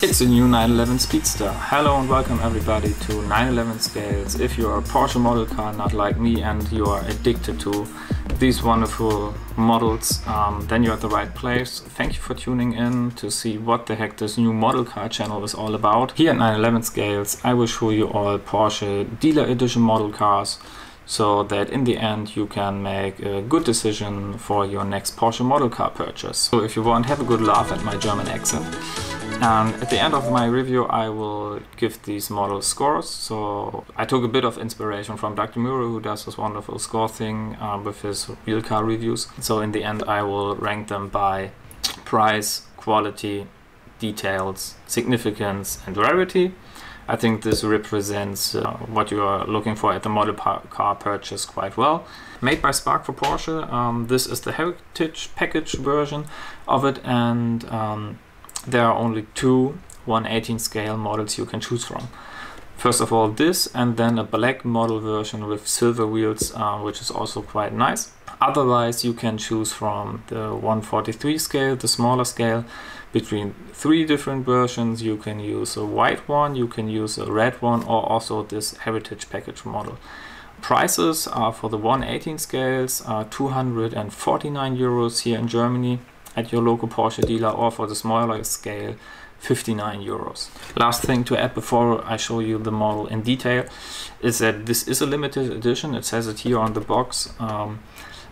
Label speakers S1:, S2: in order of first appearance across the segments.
S1: It's a new 911 Speedster. Hello and welcome everybody to 911 Scales. If you are a Porsche model car not like me and you are addicted to these wonderful models, then you're at the right place. Thank you for tuning in to see what the heck this new model car channel is all about. Here at 911 Scales I will show you all Porsche dealer edition model cars, so that in the end you can make a good decision for your next Porsche model car purchase. So if you want, have a good laugh at my German accent. And at the end of my review I will give these models scores. So I took a bit of inspiration from Dr. Muro, who does this wonderful score thing with his real car reviews. So in the end I will rank them by price, quality, details, significance and rarity. I think this represents what you are looking for at the model car purchase quite well. Made by Spark for Porsche. This is the Heritage Package version of it, and there are only two 1/18 scale models you can choose from. First of all this, and then a black model version with silver wheels, which is also quite nice. Otherwise you can choose from the 1/43 scale, the smaller scale, between three different versions. You can use a white one, you can use a red one, or also this Heritage Package model. Prices are for the 1/18 scales are 249 euros here in Germany at your local Porsche dealer, or for the smaller scale 59 euros. Last thing to add before I show you the model in detail is that this is a limited edition. It says it here on the box,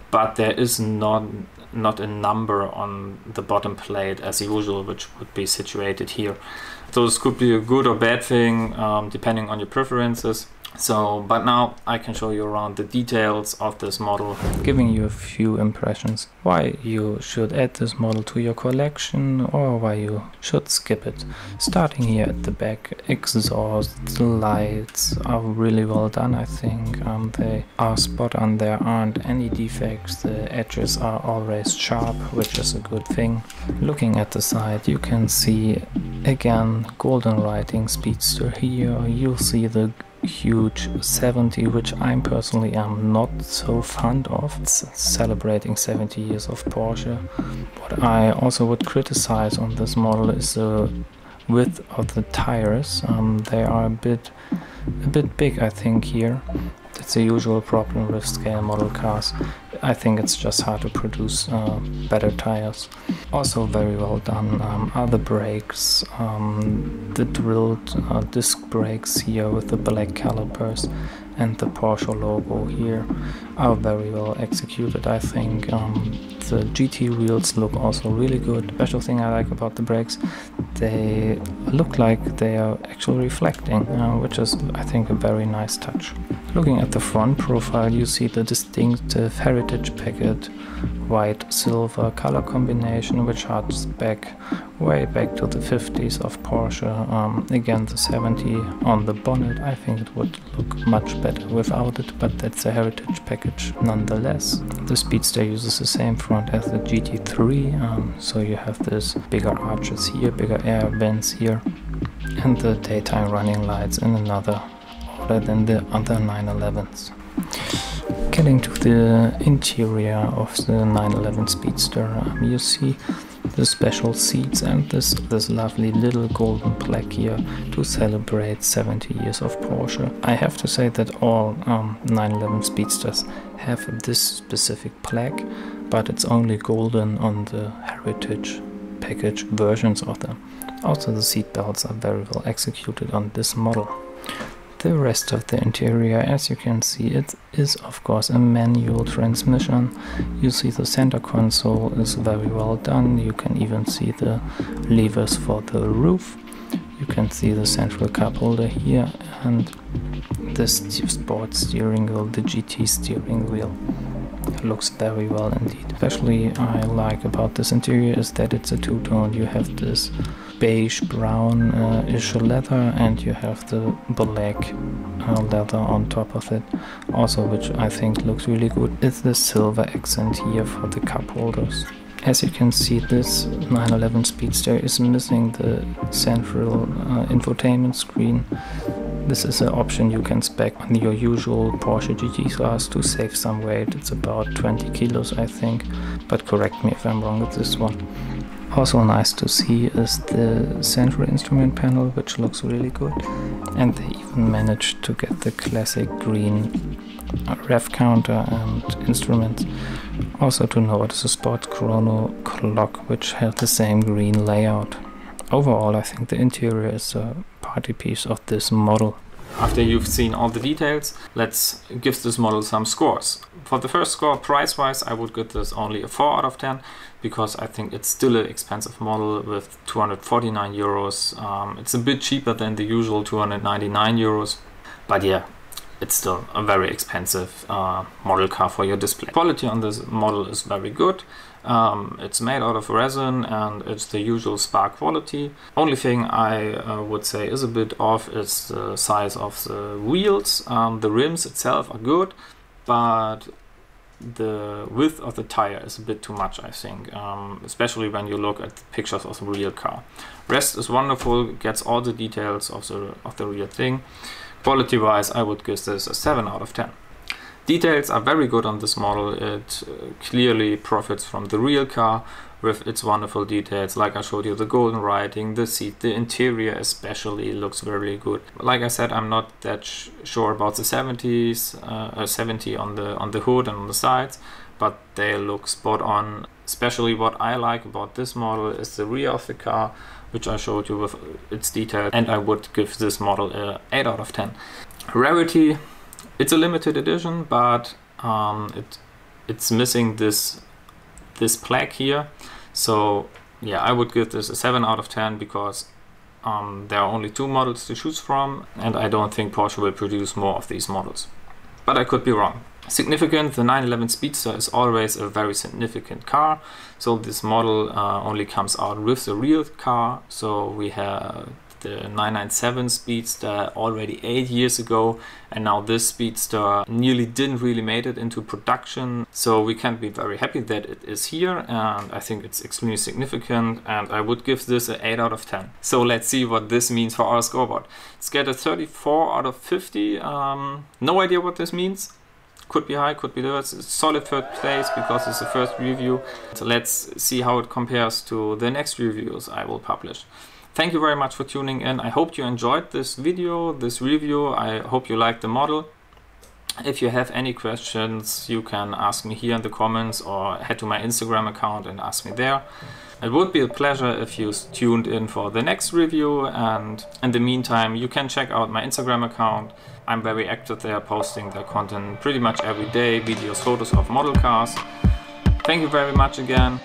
S1: but there is not a number on the bottom plate as usual, which would be situated here. So this could be a good or bad thing depending on your preferences. So, but now I can show you around the details of this model, giving you a few impressions why you should add this model to your collection or why you should skip it. Starting here at the back, exhaust, the lights are really well done, I think. They are spot on, there aren't any defects, the edges are always sharp, which is a good thing. Looking at the side you can see again golden writing Speedster here. You'll see the huge 70, which I'm personally am not so fond of. It's celebrating 70 years of Porsche. What I also would criticize on this model is the width of the tires. They are a bit big, I think, here. It's the usual problem with scale model cars. I think it's just hard to produce better tires. Also very well done are the brakes. The drilled disc brakes here with the black calipers and the Porsche logo here are very well executed, I think. The GT wheels look also really good. Special thing I like about the brakes, they look like they are actually reflecting, which is, I think, a very nice touch. Looking at the front profile, you see the distinctive Heritage Package white silver color combination, which harks back way back to the 50s of Porsche. Again, the 70 on the bonnet. I think it would look much better without it, but that's a Heritage Package nonetheless. The Speedster uses the same front as the GT3, so you have this bigger arches here, bigger air vents here, and the daytime running lights in another order than the other 911s. Getting to the interior of the 911 Speedster, you see the special seats and this lovely little golden plaque here to celebrate 70 years of Porsche. I have to say that all 911 Speedsters have this specific plaque, but it's only golden on the Heritage Package versions of them. Also the seat belts are very well executed on this model. The rest of the interior, as you can see, it is of course a manual transmission. You see the center console is very well done. You can even see the levers for the roof. You can see the central cup holder here and the sports steering wheel, the GT steering wheel. It looks very well indeed. Especially I like about this interior is that it's a two-tone. You have this beige brown-ish leather and you have the black leather on top of it. Also, which I think looks really good, is the silver accent here for the cup holders. As you can see, this 911 Speedster is missing the central infotainment screen. This is an option you can spec on your usual Porsche GT cars to save some weight. It's about 20 kilos, I think, but correct me if I'm wrong with this one. Also nice to see is the central instrument panel, which looks really good, and they even managed to get the classic green rev counter and instruments. Also to notice a sport chrono clock which had the same green layout. Overall, I think the interior is a party piece of this model. After you've seen all the details, let's give this model some scores. For the first score, price-wise, I would give this only a 4 out of 10, because I think it's still an expensive model with 249 euros. It's a bit cheaper than the usual 299 euros, but yeah, it's still a very expensive model car for your display. Quality on this model is very good. It's made out of resin and it's the usual Spark quality. Only thing I would say is a bit off is the size of the wheels. The rims itself are good, but the width of the tire is a bit too much, I think, especially when you look at the pictures of the real car. Rest is wonderful, gets all the details of the real thing. Quality wise, I would give this a 7 out of 10. Details are very good on this model. It clearly profits from the real car with its wonderful details. Like I showed you, the golden writing, the seat, the interior especially looks very good. Like I said, I'm not that sure about the 70 on the hood and on the sides, but they look spot on. Especially what I like about this model is the rear of the car, which I showed you with its detail, and I would give this model a 8 out of 10. Rarity, it's a limited edition, but it's missing this plaque here. So yeah, I would give this a 7 out of 10 because there are only 2 models to choose from, and I don't think Porsche will produce more of these models. But I could be wrong. Significant, the 911 Speedster is always a very significant car, so this model only comes out with the real car. So we have the 997 Speedster already 8 years ago, and now this Speedster nearly didn't really make it into production, so we can be very happy that it is here, and I think it's extremely significant, and I would give this an 8 out of 10. So let's see what this means for our scoreboard. It's get a 34 out of 50. No idea what this means. Could be high, could be low. It's a solid third place because it's the first review. So let's see how it compares to the next reviews I will publish. Thank you very much for tuning in. I hope you enjoyed this video, this review. I hope you liked the model. If you have any questions, you can ask me here in the comments or head to my Instagram account and ask me there. It would be a pleasure if you tuned in for the next review, and in the meantime you can check out my Instagram account. I'm very active there, posting the content pretty much every day, videos, photos of model cars. Thank you very much again.